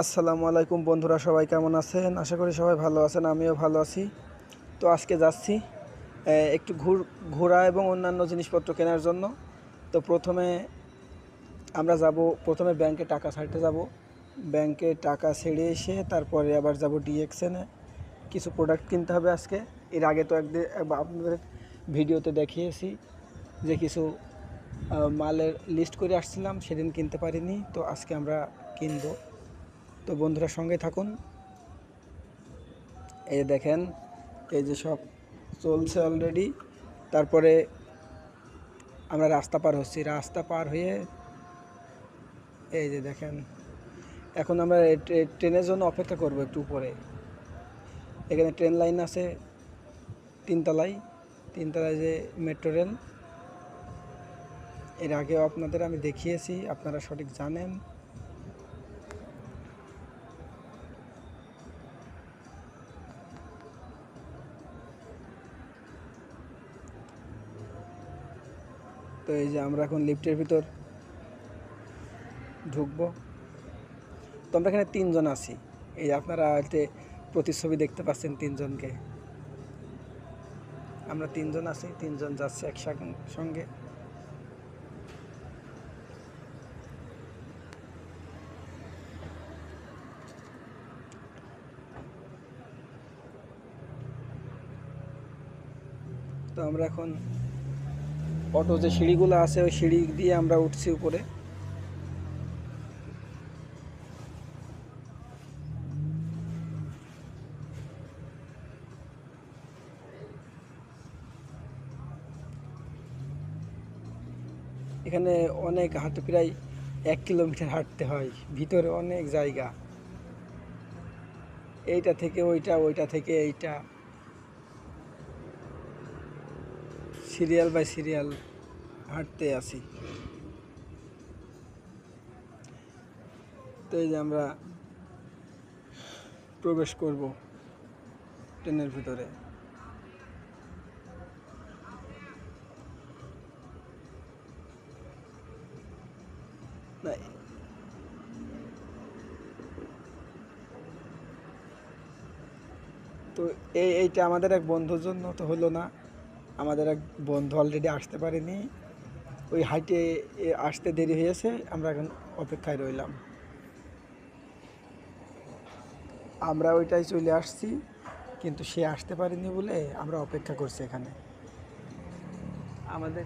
আসসালামু আলাইকুম বন্ধুরা, সবাই কেমন আছেন? আশা করি সবাই ভালো আছেন, আমিও ভালো আছি। তো আজকে যাচ্ছি একটু ঘোরা এবং অন্যান্য জিনিসপত্র কেনার জন্য। তো প্রথমে ব্যাংকে টাকা ছাড়তে যাব। ব্যাংকে টাকা ছেড়ে এসে তারপরে আবার যাব ডিএক্সএনে। কিছু প্রোডাক্ট কিনতে হবে আজকে। এর আগে তো আপনাদের ভিডিওতে দেখিয়েছি যে কিছু মালের লিস্ট করে আসছিলাম, সেদিন কিনতে পারিনি। তো আজকে আমরা কিনবো। তো বন্ধুরা সঙ্গে থাকুন। এই দেখেন, এই যে সব চলছে অলরেডি। তারপরে আমরা রাস্তা পার হচ্ছি, রাস্তা পার হয়ে এই যে দেখেন, এখন আমরা ট্রেনের জন্য অপেক্ষা করব একটু উপরে। এখানে ট্রেন লাইন আছে তিনতলায়, তিনতলায় যে মেট্রো রেল। এর আগেও আপনাদের আমি দেখিয়েছি, আপনারা সঠিক জানেন। তো এই যে আমরা এখন লিফটের ভিতর ঢুকবো। তো আমরা এখানে তিনজন আছি। এই আপনারা প্রতিচ্ছবি দেখতে পাচ্ছেন তিনজনকে। আমরা তিনজন আছি, তিনজন যাচ্ছে একসঙ্গে। তো আমরা এখন অটো যে সিঁড়িগুলো আছে ওই সিঁড়ি দিয়ে আমরা উঠছি উপরে। এখানে অনেক প্রায় 1 কিলোমিটার হাঁটতে হয়, ভিতরে অনেক জায়গা। এইটা থেকে ওইটা, ওইটা থেকে এইটা, সিরিয়াল বাই সিরিয়াল হাঁটতে আসি। তো এই যে আমরা প্রবেশ করব ট্রেনের ভিতরে। না, তো এইটা আমাদের এক বন্ধুর জন্য তো হলো না। আমাদের এক বন্ধু অলরেডি আসতে পারেনি, ওই হাইটে আসতে দেরি হয়েছে, আমরা এখন অপেক্ষায় রইলাম। আমরা ওইটাই চলে আসছি, কিন্তু সে আসতে পারেনি বলে আমরা অপেক্ষা করছি এখানে। আমাদের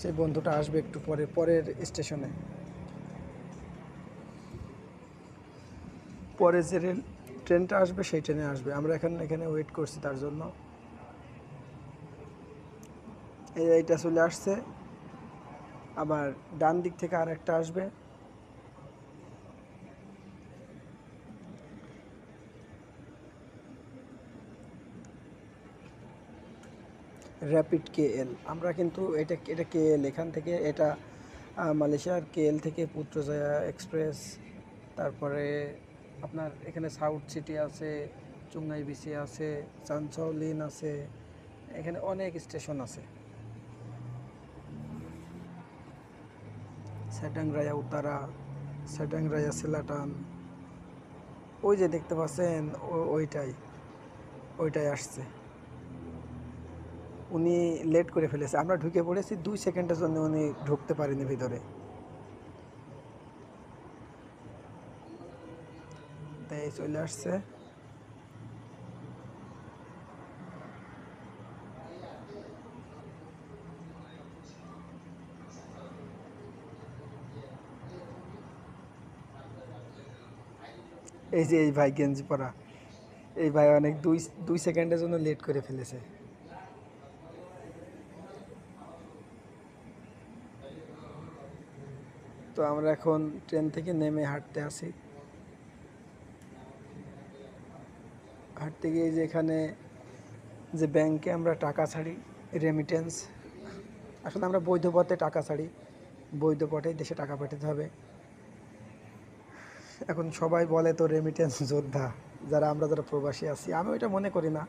সেই বন্ধুটা আসবে একটু পরে, পরের স্টেশনে। পরে যে ট্রেনটা আসবে সেই ট্রেনে আসবে। আমরা এখানে ওয়েট করছি তার জন্য। এইটা চলে আসছে, আবার ডান দিক থেকে আর একটা আসবে। Rapid KL. আমরা কিন্তু এটা কেএল, এখান থেকে এটা মালয়েশিয়ার কেএল থেকে পুত্রজয়া এক্সপ্রেস। তারপরে আপনার এখানে সাউথ সিটি আছে, চুংনাই বিসি আছে, চানচাওলিন আছে, এখানে অনেক স্টেশন আছে। স্যাটাং রায়া উত্তারা, স্যাটাং রায়া সেলাটান, ওই যে দেখতে পাচ্ছেন ওইটাই ওইটাই আসছে। উনি লেট করে ফেলেছে, আমরা ঢুকে পড়েছি 2 সেকেন্ডের জন্য, উনি ঢুকতে পারেনি ভিতরে। তাই চলে আসছে। এই যে এই ভাই গেঞ্জি পরা, এই ভাই অনেক দুই 2 সেকেন্ডের জন্য লেট করে ফেলেছে। তো আমরা এখন ট্রেন থেকে নেমে হাঁটতে আসি। হাঁটতে গিয়ে যে এখানে যে ব্যাংকে আমরা টাকা ছাড়ি, রেমিটেন্স, আসলে আমরা বৈধ পথে টাকা ছাড়ি, বৈধ পথে দেশে টাকা পাঠাতে হবে। এখন সবাই বলে তো রেমিটেন্স যোদ্ধা, যারা প্রবাসী আছি, আমি ওইটা মনে করি না।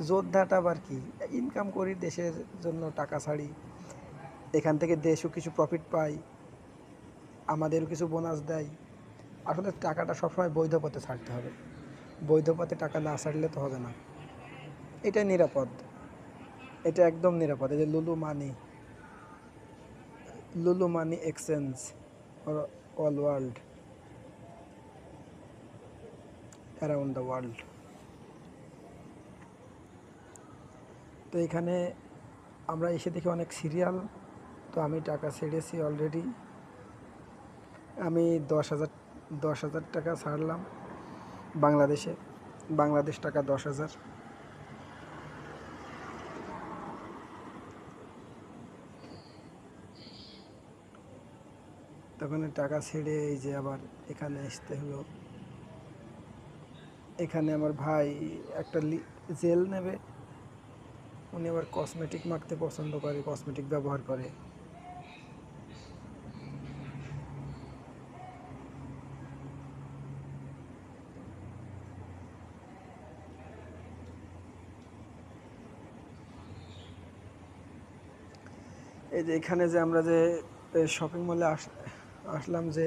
যোদ্ধাটা আবার কি, ইনকাম করি দেশের জন্য, টাকা ছাড়ি, এখান থেকে দেশও কিছু প্রফিট পাই, আমাদেরও কিছু বোনাস দেয়। আসলে টাকাটা সবসময় বৈধ পথে ছাড়তে হবে, বৈধ পথে টাকা না ছাড়লে তো হবে না। এটাই নিরাপদ, এটা একদম নিরাপদ। এই যে লুলু money exchange all world, around the world. তো এখানে আমরা এসে দেখি অনেক সিরিয়াল। তো আমি টাকা ছেড়েছি অলরেডি, আমি 10,000 টাকা ছাড়লাম বাংলাদেশে, বাংলাদেশ টাকা 10,000। তখন টাকা ছেড়ে এই যে আবার এখানে আসতে হলো। এখানে আমার ভাই একটা জেল নেবে, উনি আবার কসমেটিক মাখতে পছন্দ করে, কসমেটিক ব্যবহার করে। এই যে এখানে যে আমরা যে শপিং মলে আসলাম, যে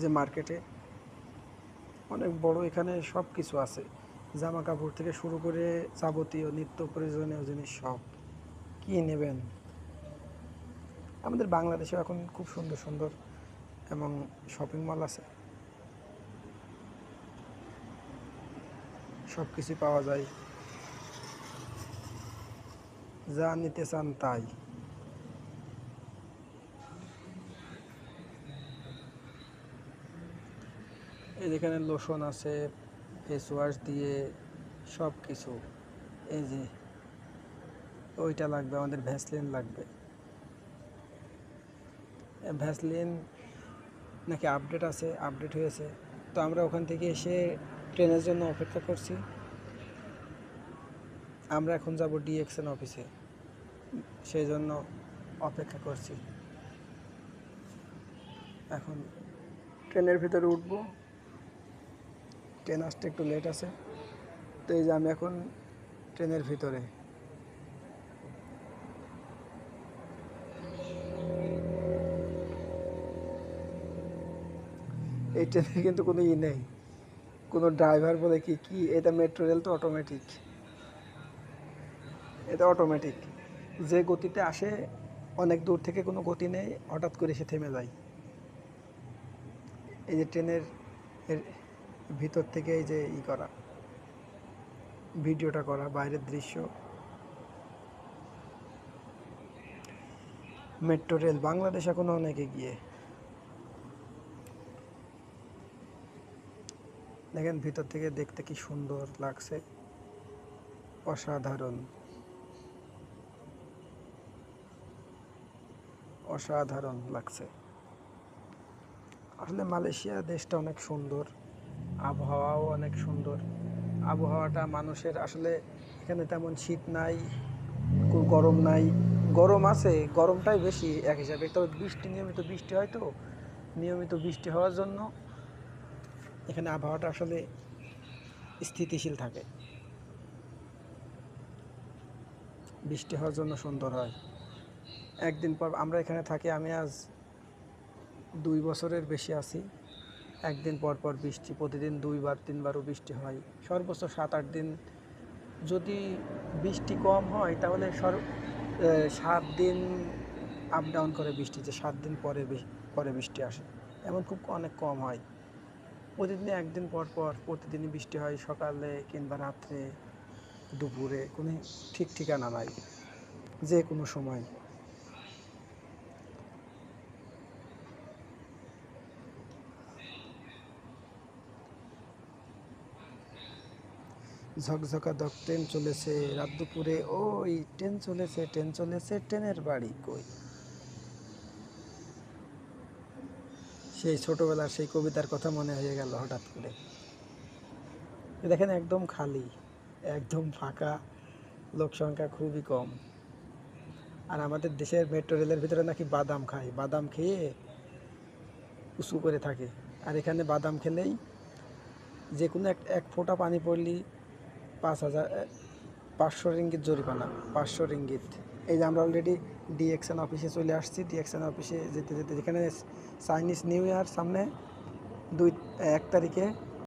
যে মার্কেটে অনেক বড়, এখানে সব কিছু আছে, জামা কাপড় থেকে শুরু করে যাবতীয় নিত্য প্রয়োজনীয় জিনিস সব। কি নেবেন? আমাদের বাংলাদেশে এখন খুব সুন্দর সুন্দর এবং শপিং মল আছে, সব কিছু পাওয়া যায়, যা নিতে চান তাই। এই যেখানে লোশন আছে, ফেস ওয়াশ দিয়ে সব কিছু। এই যে ওইটা লাগবে, আমাদের ভ্যাসলিন লাগবে। ভ্যাসলিন নাকি আপডেট আছে, আপডেট হয়েছে। তো আমরা ওখান থেকে এসে ট্রেনের জন্য অপেক্ষা করছি। আমরা এখন যাব ডিএক্সএন অফিসে, সেই জন্য অপেক্ষা করছি। এখন ট্রেনের ভিতরে উঠবো, ট্রেন আসতে একটু লেট আছে। তো এই যে আমি এখন ট্রেনের ভিতরে। এই ট্রেনে কিন্তু কোনো নেই, কোনো ড্রাইভার বলে কি কি, এটা মেট্রো রেল তো অটোমেটিক, এটা অটোমেটিক, যে গতিতে আসে অনেক দূর থেকে কোনো গতি নেই, হঠাৎ করে সে থেমে যায়। এই যে ট্রেনের এর ভিতর থেকে এই যে করা, ভিডিওটা করা, বাইরের দৃশ্য। মেট্রো রেল বাংলাদেশ এখনো অনেক এগিয়ে। দেখেন ভিতর থেকে দেখতে কি সুন্দর লাগছে, অসাধারণ, অসাধারণ লাগছে। আসলে মালয়েশিয়া দেশটা অনেক সুন্দর, আবহাওয়াও অনেক সুন্দর। আবহাওয়াটা মানুষের আসলে এখানে তেমন শীত নাই, গরম নাই, গরম আছে, গরমটাই বেশি এক হিসাবে। তবে নিয়মিত বৃষ্টি হয়, তো নিয়মিত বৃষ্টি হওয়ার জন্য এখানে আবহাওয়াটা আসলে স্থিতিশীল থাকে, বৃষ্টি হওয়ার জন্য সুন্দর হয়। একদিন পর আমরা এখানে থাকি, আমি আজ 2 বছরের বেশি আছি। একদিন পর পর বৃষ্টি, প্রতিদিন 2-3বারও বৃষ্টি হয়, সর্বোচ্চ 7-8 দিন। যদি বৃষ্টি কম হয় তাহলে 7 দিন আপ ডাউন করে বৃষ্টি, যে 7 দিন পরে বৃষ্টি আসে, এমন খুব অনেক কম হয়। প্রতিদিন একদিন পর পর প্রতিদিনই বৃষ্টি হয়, সকালে কিংবা রাত্রে, দুপুরে, কোনো ঠিক ঠিকানা নাই, যে কোনো সময়। ঝকঝকা দক ট্রেন চলেছে রাত দুপুরে, ওই ট্রেন চলেছে, ট্রেন চলেছে, ট্রেনের বাড়ি কই। সেই ছোটবেলার সেই কবিতার কথা মনে হয়ে গেল হঠাৎ করে। দেখেন একদম খালি, একদম ফাঁকা, লোক সংখ্যা খুবই কম। আর আমাদের দেশের মেট্রো রেলের ভিতরে নাকি বাদাম খায়, বাদাম খেয়ে উঁচু করে থাকে। আর এখানে বাদাম খেলেই যে কোনো এক ফোঁটা পানি পড়লেই 5,000 500 রিঙ্গিত জরিমানা, 500 রিঙ্গিত। এই যে আমরা অলরেডি ডিএক্সএন অফিসে চলে আসছি। ডিএক্সএন অফিসে যেতে যেতে যেখানে চাইনিজ নিউ ইয়ার সামনে, 1 তারিখে